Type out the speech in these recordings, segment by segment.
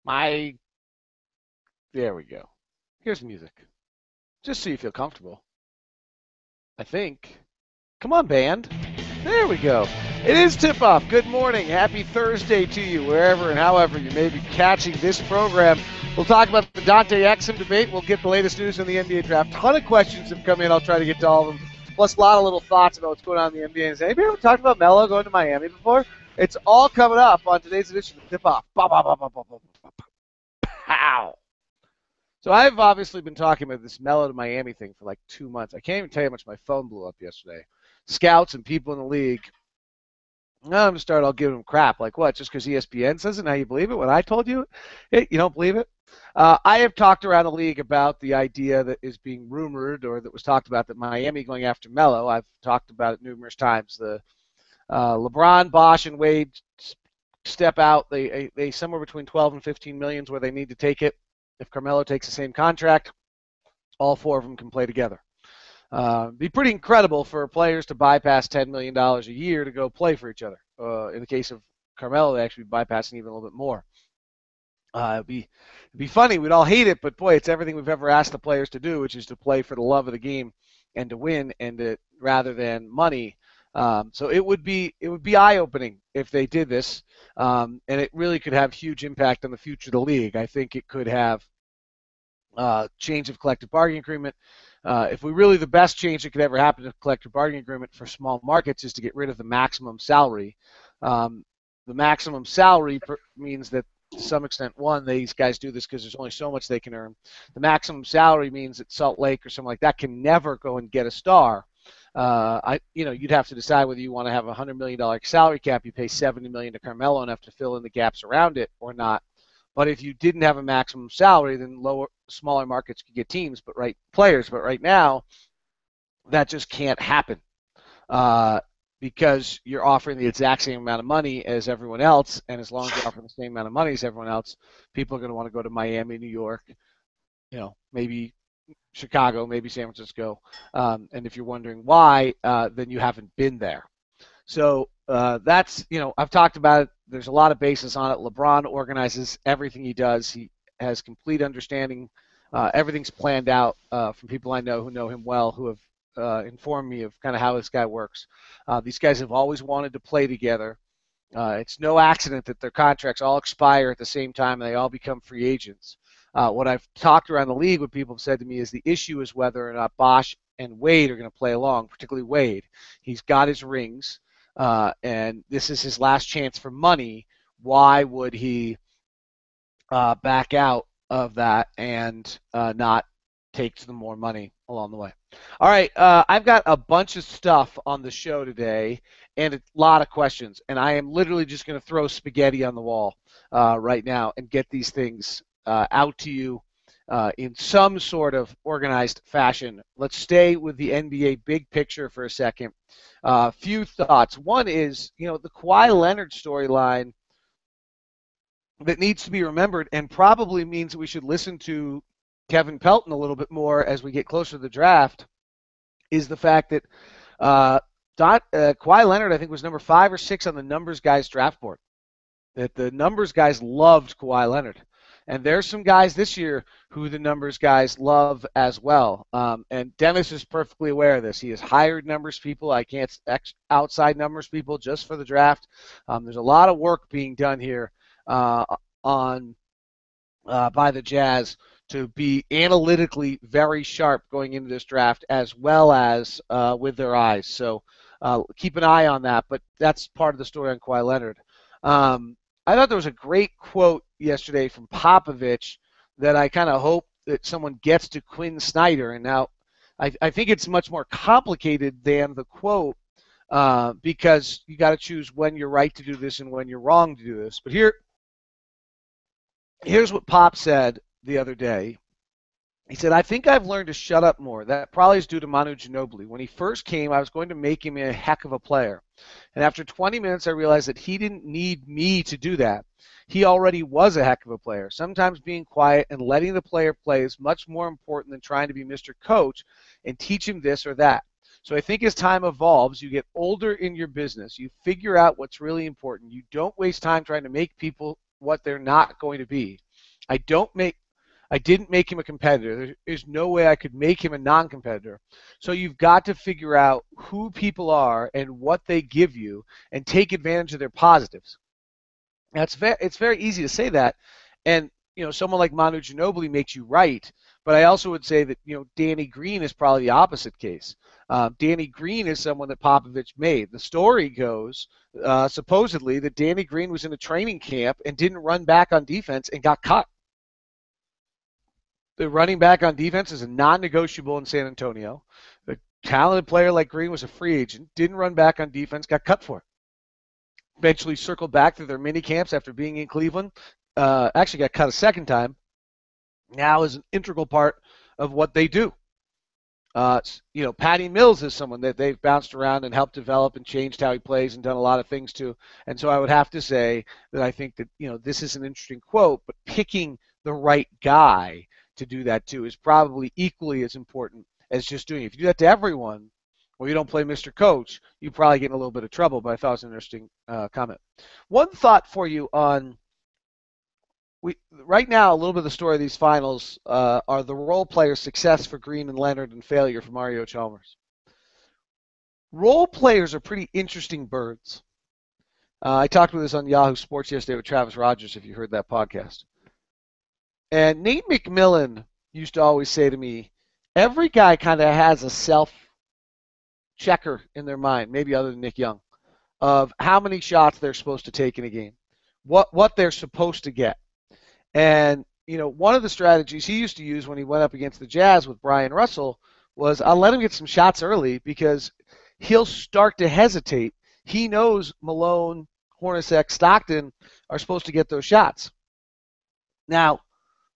There we go. Here's music. Just so you feel comfortable. I think. Come on, band. There we go. It is tip-off. Good morning. Happy Thursday to you, wherever and however you may be catching this program. We'll talk about the Dante Exum debate. We'll get the latest news on the NBA draft. Ton of questions have come in. I'll try to get to all of them. Plus, a lot of little thoughts about what's going on in the NBA. Has anybody ever talked about Melo going to Miami before? It's all coming up on today's edition of Tip-Off. Pow! So I've obviously been talking about this Melo to Miami thing for like 2 months. I can't even tell you how much my phone blew up yesterday. Scouts and people in the league. I'm going to start all giving them crap. Like what? Just because ESPN says it, now you believe it? When I told you it, you don't believe it? I have talked around the league about the idea that is being rumored or that was talked about that Miami going after Melo. I've talked about it numerous times. The LeBron, Bosh, and Wade step out. They somewhere between 12 and 15 million is where they need to take it. If Carmelo takes the same contract, all four of them can play together. Be pretty incredible for players to bypass $10 million a year to go play for each other. In the case of Carmelo, they actually be bypassing even a little bit more. It'd be funny. We'd all hate it, but boy, it's everything we've ever asked the players to do, which is to play for the love of the game and to win, and rather than money. So it would be eye-opening if they did this, and it really could have huge impact on the future of the league. I think it could have change of collective bargaining agreement. If the best change that could ever happen to collective bargaining agreement for small markets is to get rid of the maximum salary. The maximum salary means that to some extent, these guys do this because there's only so much they can earn. The maximum salary means that Salt Lake or something like that can never go and get a star. You'd have to decide whether you want to have a $100 million salary cap, you pay $70 million to Carmelo and have to fill in the gaps around it or not. But if you didn't have a maximum salary, then smaller markets could get teams, players. But right now, that just can't happen because you're offering the exact same amount of money as everyone else, and as long as you're offering the same amount of money as everyone else, people are going to want to go to Miami, New York, maybe Chicago, maybe San Francisco. And if you're wondering why, then you haven't been there. So that's, I've talked about it. There's a lot of basis on it. LeBron organizes everything he does. He has complete understanding. Everything's planned out from people I know who know him well, who have informed me of kind of how this guy works. These guys have always wanted to play together. It's no accident that their contracts all expire at the same time and they all become free agents. What I've talked around the league, what people have said to me is the issue is whether or not Bosh and Wade are going to play along, particularly Wade. He's got his rings. And this is his last chance for money. Why would he back out of that and not take some more money along the way? All right, I've got a bunch of stuff on the show today and a lot of questions, and I am literally just going to throw spaghetti on the wall right now and get these things out to you in some sort of organized fashion. Let's stay with the NBA big picture for a second. Few thoughts. One is, the Kawhi Leonard storyline that needs to be remembered and probably means we should listen to Kevin Pelton a little bit more as we get closer to the draft is the fact that Kawhi Leonard, I think, was number 5 or 6 on the numbers guys draft board. That the numbers guys loved Kawhi Leonard. And there's some guys this year who the numbers guys love as well. And Dennis is perfectly aware of this. He has hired numbers people. I can't outside numbers people just for the draft. There's a lot of work being done here by the Jazz to be analytically very sharp going into this draft as well as with their eyes. So keep an eye on that. But that's part of the story on Kawhi Leonard. I thought there was a great quote yesterday from Popovich that I kind of hope that someone gets to Quinn Snyder. And now I think it's much more complicated than the quote because you got to choose when you're right to do this and when you're wrong to do this. But here's what Pop said the other day. He said, I think I've learned to shut up more. That probably is due to Manu Ginobili. When he first came, I was going to make him a heck of a player. And after 20 minutes, I realized that he didn't need me to do that. He already was a heck of a player. Sometimes being quiet and letting the player play is much more important than trying to be Mr. Coach and teach him this or that. So I think as time evolves, you get older in your business. You figure out what's really important. You don't waste time trying to make people what they're not going to be. I don't make I didn't make him a competitor. There's no way I could make him a non-competitor. So you've got to figure out who people are and what they give you and take advantage of their positives. Now it's very easy to say that, and someone like Manu Ginobili makes you right. But I also would say that Danny Green is probably the opposite case. Danny Green is someone that Popovich made. The story goes supposedly that Danny Green was in a training camp and didn't run back on defense and got cut. The running back on defense is a non-negotiable in San Antonio. The talented player like Green was a free agent, didn't run back on defense, got cut for it. Eventually circled back through their mini camps after being in Cleveland. Actually got cut a second time. Now is an integral part of what they do. Patty Mills is someone that they've bounced around and helped develop and changed how he plays and done a lot of things to. And so I would have to say that I think that, this is an interesting quote, but picking the right guy to do that too is probably equally as important as just doing it. If you do that to everyone, or you don't play Mr. Coach, you probably get in a little bit of trouble. But I thought it was an interesting comment. One thought for you on right now, a little bit of the story of these finals are the role players' success for Green and Leonard and failure for Mario Chalmers. Role players are pretty interesting birds. I talked with this on Yahoo Sports yesterday with Travis Rogers, if you heard that podcast. And Nate McMillan used to always say to me, every guy kind of has a self-checker in their mind, maybe other than Nick Young, of how many shots they're supposed to take in a game, what they're supposed to get. And, one of the strategies he used to use when he went up against the Jazz with Brian Russell was I'll let him get some shots early because he'll start to hesitate. He knows Malone, Hornacek, Stockton are supposed to get those shots. Now,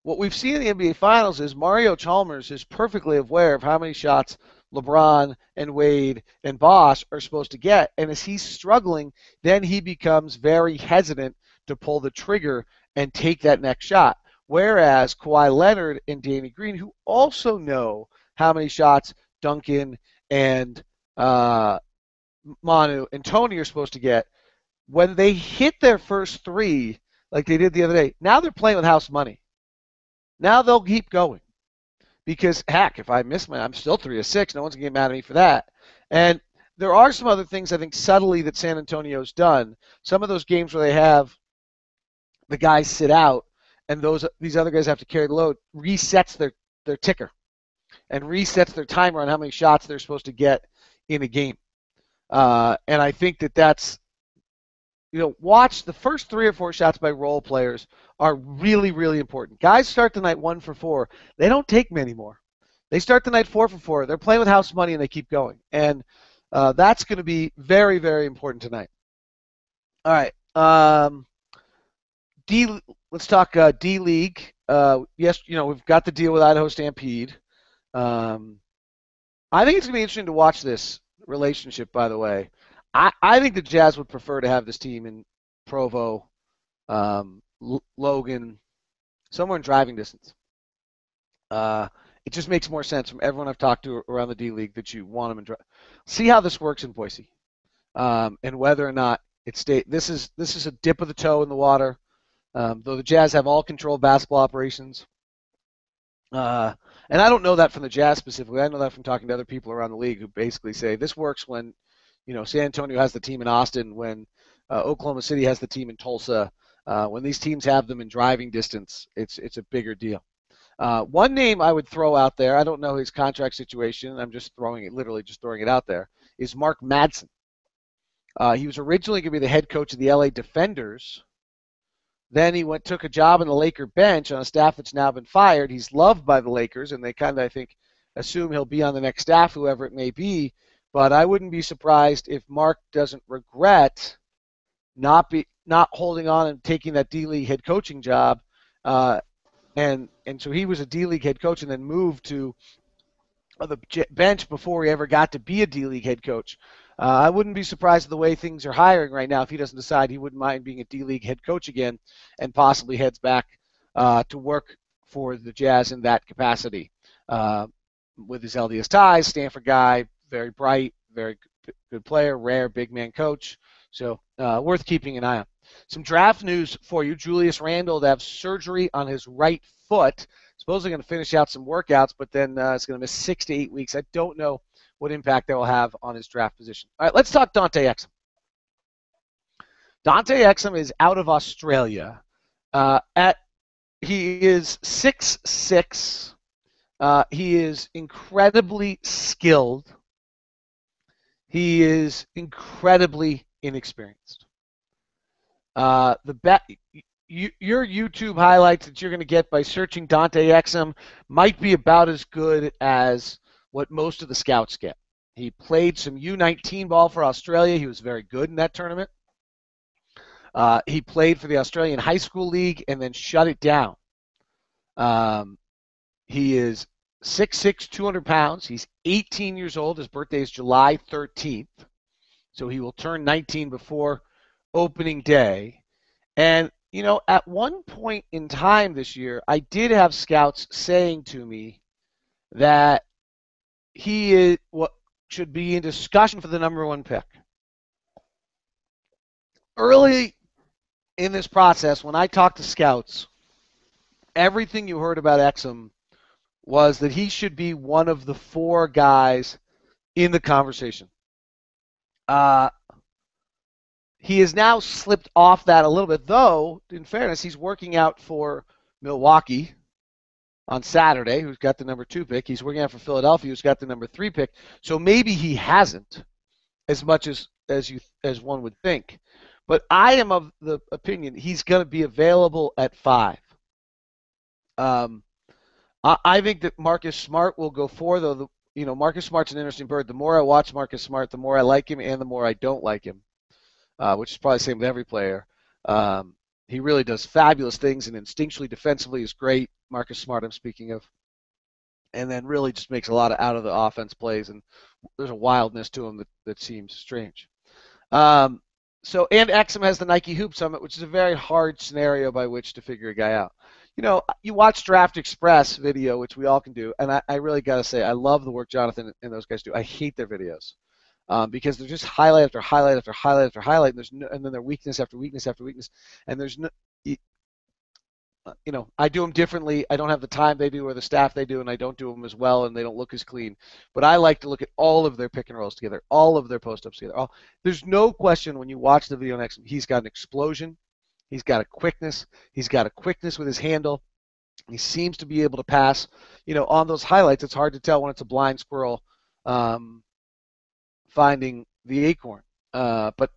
what we've seen in the NBA Finals is Mario Chalmers is perfectly aware of how many shots LeBron and Wade and Bosh are supposed to get. And as he's struggling, then he becomes very hesitant to pull the trigger and take that next shot. Whereas Kawhi Leonard and Danny Green, who also know how many shots Duncan and Manu and Tony are supposed to get, when they hit their first three, like they did the other day, now they're playing with house money. Now they'll keep going. Because, heck, if I miss I'm still 3 of 6. No one's going to get mad at me for that. And there are some other things, I think, subtly that San Antonio's done. Some of those games where they have the guys sit out and these other guys have to carry the load, resets their ticker and resets their timer on how many shots they're supposed to get in a game. And I think that's, watch the first 3 or 4 shots by role players are really, really important. Guys start the night 1 for 4. They don't take many more. They start the night 4 for 4. They're playing with house money and they keep going. And that's going to be very, very important tonight. All right. Let's talk D-League. Yes, we've got the deal with Idaho Stampede. I think it's going to be interesting to watch this relationship, by the way. I think the Jazz would prefer to have this team in Provo, Logan, somewhere in driving distance. It just makes more sense from everyone I've talked to around the D-League that you want them in drive. See how this works in Boise, and whether or not it stays. This is a dip of the toe in the water. Though the Jazz have all control of basketball operations. And I don't know that from the Jazz specifically. I know that from talking to other people around the league who basically say this works when, San Antonio has the team in Austin, when Oklahoma City has the team in Tulsa. When these teams have them in driving distance, it's a bigger deal. One name I would throw out there, I don't know his contract situation, I'm just throwing it out there, is Mark Madsen. He was originally going to be the head coach of the LA Defenders. Then he took a job on the Laker bench on a staff that's now been fired. He's loved by the Lakers, and they kind of, I think, assume he'll be on the next staff, whoever it may be. But I wouldn't be surprised if Mark doesn't regret not holding on and taking that D-League head coaching job. And so he was a D-League head coach and then moved to the bench before he ever got to be a D-League head coach. I wouldn't be surprised at the way things are hiring right now if he doesn't decide he wouldn't mind being a D-League head coach again and possibly heads back to work for the Jazz in that capacity. With his LDS ties, Stanford guy, very bright, very good player, rare big man coach. So worth keeping an eye on. Some draft news for you. Julius Randle to have surgery on his right foot. Supposedly going to finish out some workouts, but then it's going to miss 6 to 8 weeks. I don't know what impact that will have on his draft position. All right, let's talk Dante Exum. Dante Exum is out of Australia. He is 6'6". He is incredibly skilled. He is incredibly inexperienced. Your YouTube highlights that you're going to get by searching Dante Exum might be about as good as what most of the scouts get. He played some U19 ball for Australia. He was very good in that tournament. He played for the Australian High School League and then shut it down. He is 6'6", 200 pounds. He's 18 years old. His birthday is July 13th. So he will turn 19 before opening day. And, you know, at one point in time this year, I did have scouts saying to me that he is what should be in discussion for the number one pick. Early in this process, when I talked to scouts, everything you heard about Exum was that he should be one of the 4 guys in the conversation. He has now slipped off that a little bit, though, in fairness, he's working out for Milwaukee on Saturday, who's got the number 2 pick. He's working out for Philadelphia, who's got the number 3 pick. So maybe he hasn't as much as one would think. But I am of the opinion he's going to be available at 5. I think that Marcus Smart will go 4, though. Marcus Smart's an interesting bird. The more I watch Marcus Smart, the more I like him and the more I don't like him, which is probably the same with every player. He really does fabulous things, and instinctually, defensively is great. Marcus Smart, I'm speaking of. And then really just makes a lot of out of the offense plays, and there's a wildness to him that seems strange. And Exum has the Nike Hoop Summit, which is a very hard scenario by which to figure a guy out. You watch Draft Express video, which we all can do, and I really got to say, I love the work Jonathan and those guys do. I hate their videos because they're just highlight after highlight after highlight after highlight, and then they're weakness after weakness after weakness, and there's no, I do them differently. I don't have the time they do or the staff they do, and I don't do them as well, and they don't look as clean. But I like to look at all of their pick and rolls together, all of their post-ups together. There's no question when you watch the video next, he's got an explosion. He's got a quickness. He's got a quickness with his handle. He seems to be able to pass. On those highlights, it's hard to tell when it's a blind squirrel finding the acorn. But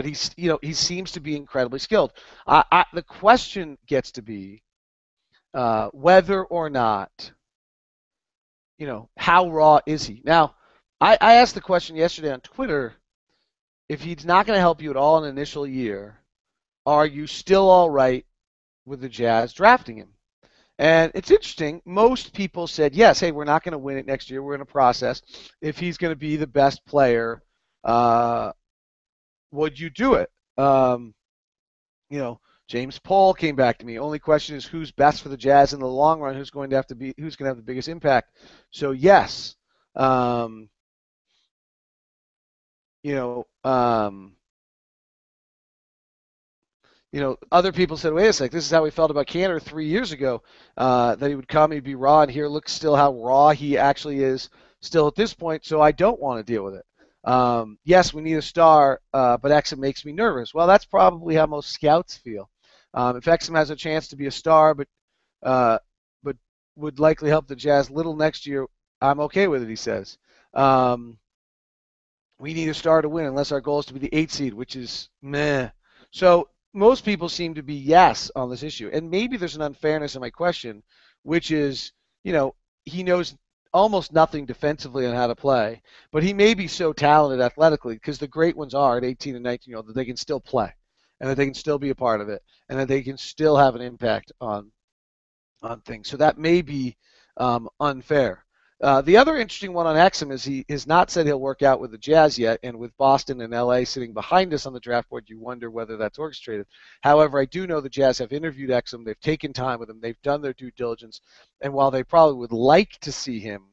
he seems to be incredibly skilled. The question gets to be whether or not, how raw is he? Now, I asked the question yesterday on Twitter, if he's not going to help you at all in an initial year, are you still all right with the Jazz drafting him? And it's interesting. Most people said, yes, hey, we're not going to win it next year. We're in a process. If he's going to be the best player, would you do it? James Paul came back to me. Only question is who's best for the Jazz in the long run, who's going to have the biggest impact. So, yes. Other people said, wait a sec, this is how we felt about Cantor 3 years ago, that he would come, he'd be raw, and here looks still how raw he actually is still at this point, so I don't want to deal with it. Yes, we need a star, but Exum makes me nervous. Well, that's probably how most scouts feel. If Exum has a chance to be a star, but would likely help the Jazz little next year, I'm okay with it, he says. We need a star to win unless our goal is to be the 8 seed, which is meh. So most people seem to be yes on this issue. And maybe there's an unfairness in my question, which is, he knows almost nothing defensively on how to play, but he may be so talented athletically because the great ones are at 18 and 19 year old that they can still play and that they can still be a part of it and that they can still have an impact on things. So that may be unfair. The other interesting one on Exum is he has not said he'll work out with the Jazz yet, and with Boston and LA sitting behind us on the draft board, you wonder whether that's orchestrated. However, I do know the Jazz have interviewed Exum. They've taken time with him. They've done their due diligence, and while they probably would like to see him,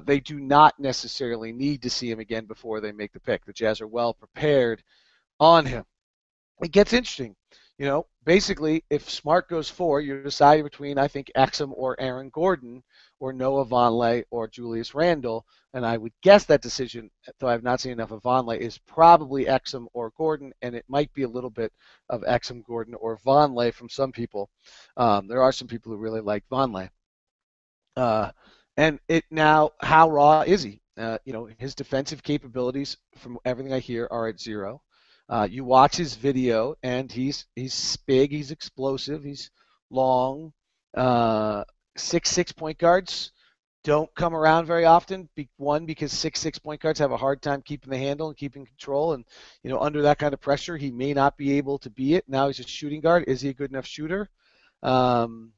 they do not necessarily need to see him again before they make the pick. The Jazz are well prepared on him. it gets interesting. Basically, if Smart goes 4, you're deciding between, I think, Exum or Aaron Gordon or Noah Vonleh or Julius Randle. And I would guess that decision, though I've not seen enough of Vonleh, is probably Exum or Gordon, and it might be a little bit of Exum, Gordon, or Vonleh from some people. There are some people who really like Vonleh. Uh, and it now, how raw is he? His defensive capabilities, from everything I hear, are at zero. You watch his video, and he's big, he's explosive, he's long. 6'6" point guards don't come around very often. One, because 6'6" point guards have a hard time keeping the handle and keeping control, and under that kind of pressure, he may not be able to be it. Now he's a shooting guard. Is he a good enough shooter? Um,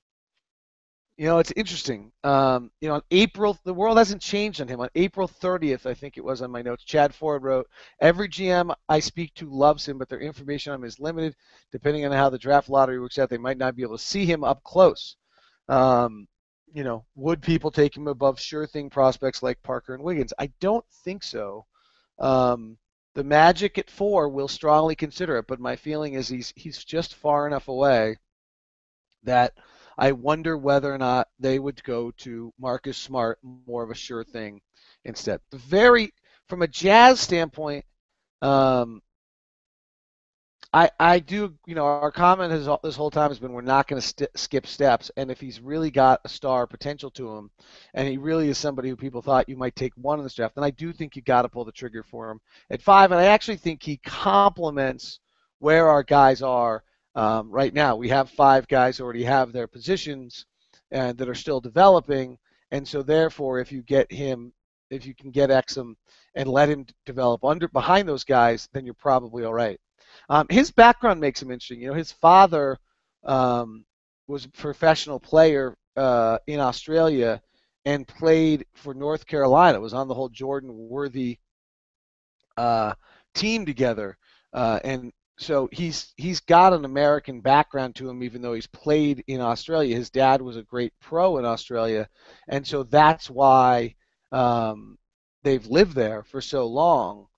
it's interesting. On April, the world hasn't changed on him. On April 30th, I think it was on my notes, Chad Ford wrote, every GM I speak to loves him, but their information on him is limited. Depending on how the draft lottery works out, they might not be able to see him up close. Would people take him above sure thing prospects like Parker and Wiggins? I don't think so. The Magic at 4 will strongly consider it, but my feeling is he's just far enough away that I wonder whether or not they would go to Marcus Smart, more of a sure thing, instead. From a Jazz standpoint, um, I do, our comment this whole time has been we're not going to skip steps, and if he's really got a star potential to him, and he really is somebody who people thought you might take one in this draft, then I do think you got to pull the trigger for him at 5, and I actually think he complements where our guys are right now. We have 5 guys who already have their positions and that are still developing, and so therefore, if you can get Exum and let him develop behind those guys, then you're probably all right. His background makes him interesting. His father was a professional player in Australia and played for North Carolina. Was on the whole Jordan Worthy team together, and so he's got an American background to him, even though he's played in Australia. His dad was a great pro in Australia, and so that's why they've lived there for so long.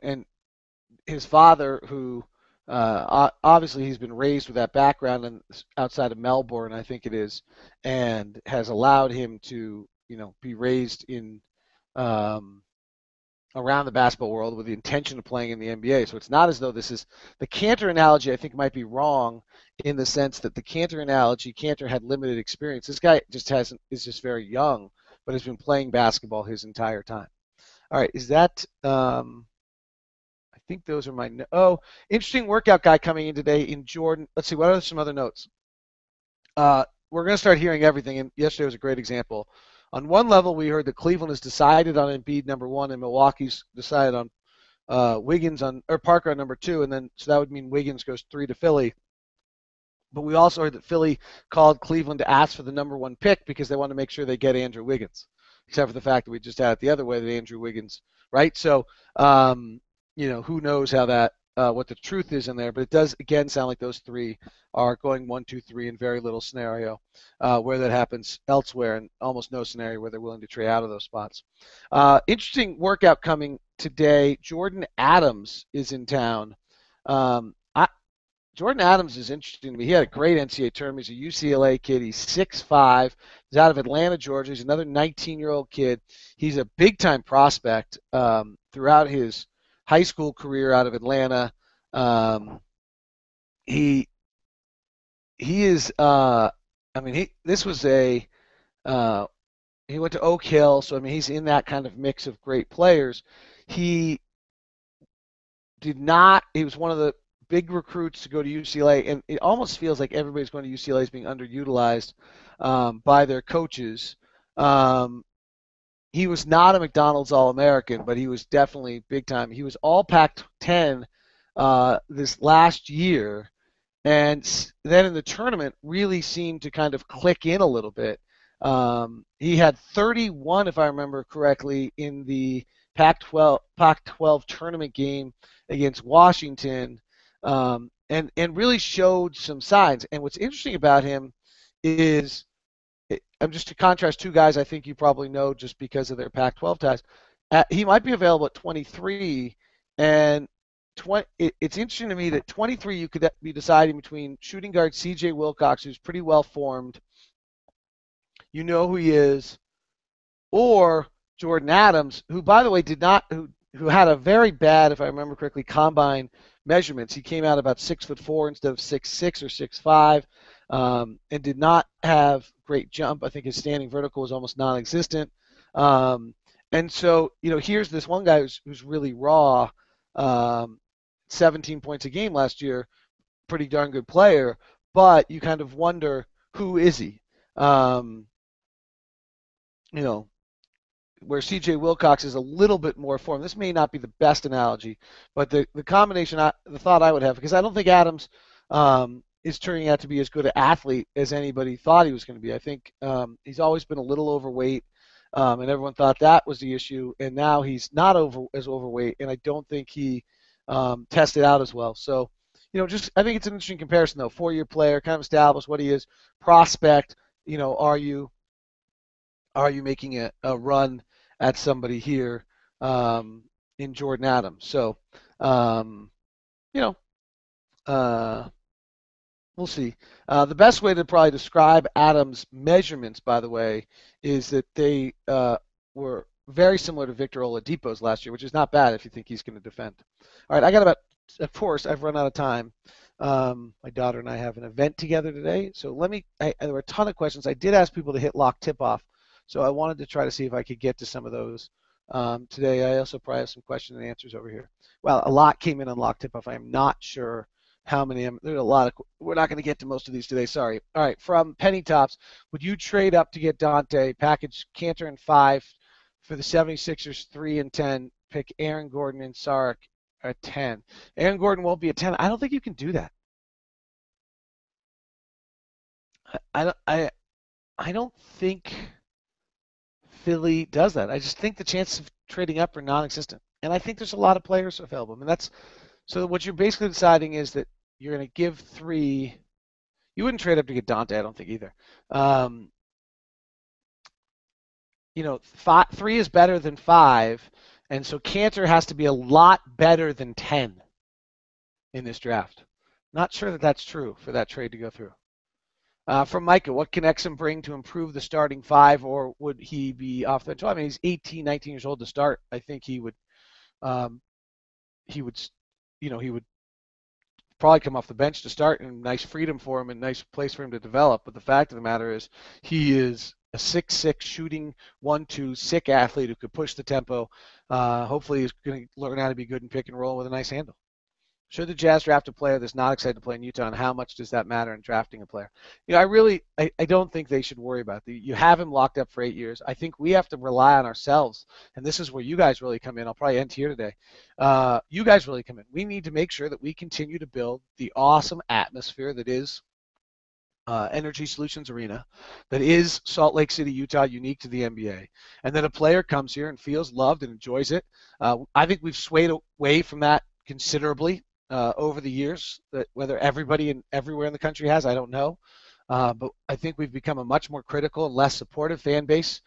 And his father, who obviously he's been raised with that background and outside of Melbourne, I think it is, and has allowed him to, be raised in around the basketball world with the intention of playing in the NBA. So it's not as though this is the Cantor analogy. I think might be wrong in the sense that the Cantor analogy, Cantor had limited experience. This guy is just very young, but has been playing basketball his entire time. All right, is that? I think those are my. Interesting workout guy coming in today in Jordan. Let's see, what are some other notes? We're going to start hearing everything, and yesterday was a great example. On one level, we heard that Cleveland has decided on Embiid number 1, and Milwaukee's decided on Wiggins or Parker on number 2, and then so that would mean Wiggins goes 3 to Philly. But we also heard that Philly called Cleveland to ask for the number 1 pick because they want to make sure they get Andrew Wiggins, except for the fact that we just had it the other way, that Andrew Wiggins, right? So, who knows how that what the truth is in there, but it does again sound like those 3 are going 1, 2, 3 in very little scenario where that happens elsewhere, and almost no scenario where they're willing to trade out of those spots. Interesting workout coming today. Jordan Adams is in town. Jordan Adams is interesting to me. He had a great NCAA tournament. He's a UCLA kid. He's 6'5". He's out of Atlanta, Georgia. He's another 19-year-old kid. He's a big-time prospect throughout his high school career out of Atlanta. He is. This was a. He went to Oak Hill, so he's in that kind of mix of great players. He did not. He was one of the big recruits to go to UCLA, and it almost feels like everybody's going to UCLA is being underutilized by their coaches. He was not a McDonald's All-American, but he was definitely big time. He was all Pac-10 this last year, and then in the tournament really seemed to kind of click in a little bit. He had 31, if I remember correctly, in the Pac-12 tournament game against Washington, and really showed some signs. And what's interesting about him is, I'm just to contrast 2 guys I think you probably know just because of their Pac-12 ties. He might be available at 23, and it's interesting to me that 23 you could be deciding between shooting guard C.J. Wilcox, who's pretty well formed, you know who he is, or Jordan Adams, who, by the way, did not who had a very bad, if I remember correctly, combine measurements. He came out about 6'4" instead of 6'6" or 6'5", and did not have great jump. I think his standing vertical was almost non-existent. And so, here's this one guy who's really raw, 17 points a game last year, pretty darn good player, but you kind of wonder, who is he? Um, you know, where C.J. Wilcox is a little bit more formed. This may not be the best analogy, but the combination, the thought I would have, because I don't think Adams is turning out to be as good an athlete as anybody thought he was going to be. I think he's always been a little overweight, and everyone thought that was the issue, and now he's not as overweight, and I don't think he tested out as well. So, just I think it's an interesting comparison, though. 4-year player, kind of established what he is, prospect. Are you making a run at somebody here in Jordan Adams? So, you know, uh, we'll see. The best way to probably describe Adams' measurements, by the way, is that they were very similar to Victor Oladipo's last year, which is not bad if you think he's going to defend. All right, of course, I've run out of time. My daughter and I have an event together today, so there were a ton of questions. I did ask people to hit Locke tip-off, so I wanted to try to see if I could get to some of those today. I also probably have some question and answers over here. Well, a lot came in on Locke tip-off. I am not sure how many. There's a lot of. We're not going to get to most of these today. Sorry. All right. From Penny Tops, would you trade up to get Dante, package Cantor and 5 for the 76ers 3 and 10, pick Aaron Gordon and Saric at 10? Aaron Gordon won't be a 10. I don't think you can do that. I don't think Philly does that. I just think the chances of trading up are non-existent, and I think there's a lot of players available. I mean, that's so. What you're basically deciding is that you're going to give 3. You wouldn't trade up to get Dante, I don't think either. 3 is better than 5, and so Cantor has to be a lot better than 10 in this draft. Not sure that that's true for that trade to go through. From Micah, what can Exum bring to improve the starting 5, or would he be off the bench? I mean, he's 18, 19 years old to start. I think he would probably come off the bench to start, and nice freedom for him and nice place for him to develop. But the fact of the matter is, he is a 6'6" shooting 1-2 sick athlete who could push the tempo. Hopefully, he's going to learn how to be good in pick and roll with a nice handle. Should the Jazz draft a player that's not excited to play in Utah, and how much does that matter in drafting a player? I don't think they should worry about it. You have him locked up for 8 years. I think we have to rely on ourselves, and this is where you guys really come in. I'll probably end here today. You guys really come in. We need to make sure that we continue to build the awesome atmosphere that is Energy Solutions Arena, that is Salt Lake City, Utah, unique to the NBA, and that a player comes here and feels loved and enjoys it. I think we've swayed away from that considerably over the years. That whether everybody and everywhere in the country has, I don't know. But I think we've become a much more critical and less supportive fan base,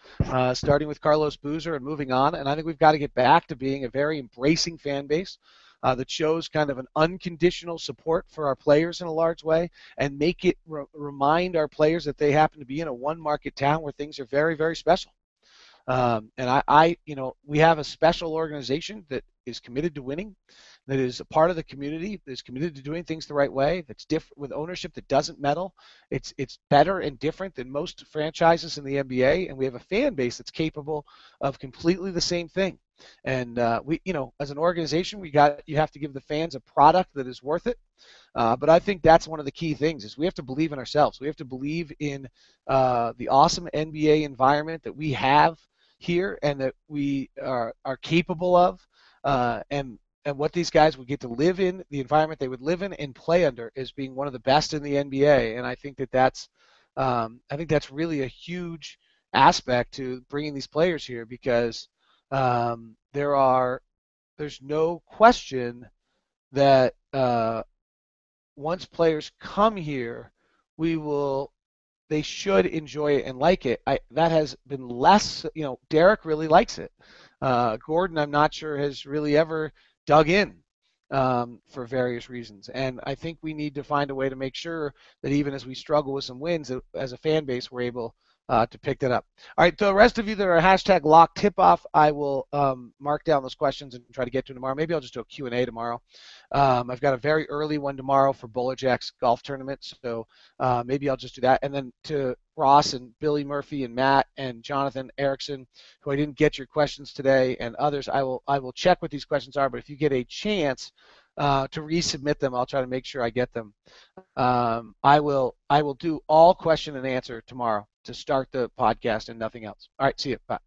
starting with Carlos Boozer and moving on. And I think we've got to get back to being a very embracing fan base that shows kind of an unconditional support for our players in a large way, and make it remind our players that they happen to be in a one-market town where things are very, very special. And we have a special organization that is committed to winning, that is a part of the community, that is committed to doing things the right way, that's different, with ownership that doesn't meddle. It's better and different than most franchises in the NBA, and we have a fan base that's capable of completely the same thing. And as an organization, you have to give the fans a product that is worth it. But I think that's one of the key things, is we have to believe in ourselves. We have to believe in the awesome NBA environment that we have here, and that we are capable of, and what these guys would get to live in, the environment they would live in and play under, is being one of the best in the NBA. And I think that's really a huge aspect to bringing these players here, because there's no question that once players come here, they should enjoy it and like it. That has been less. Derek really likes it. Gordon, I'm not sure, has really ever dug in. for various reasons. And I think we need to find a way to make sure that even as we struggle with some wins, as a fan base, we're able to pick that up. All right, the rest of you that are hashtag Locke tip off, I will mark down those questions and try to get to them tomorrow. Maybe I'll just do a Q&A tomorrow. I've got a very early one tomorrow for Bowler Jack's golf tournament, so maybe I'll just do that. And then to Ross and Billy Murphy and Matt and Jonathan Erickson, who I didn't get your questions today, and others, I will check what these questions are. But if you get a chance to resubmit them, I'll try to make sure I get them. I will do all question and answer tomorrow to start the podcast and nothing else. All right, see you. Bye.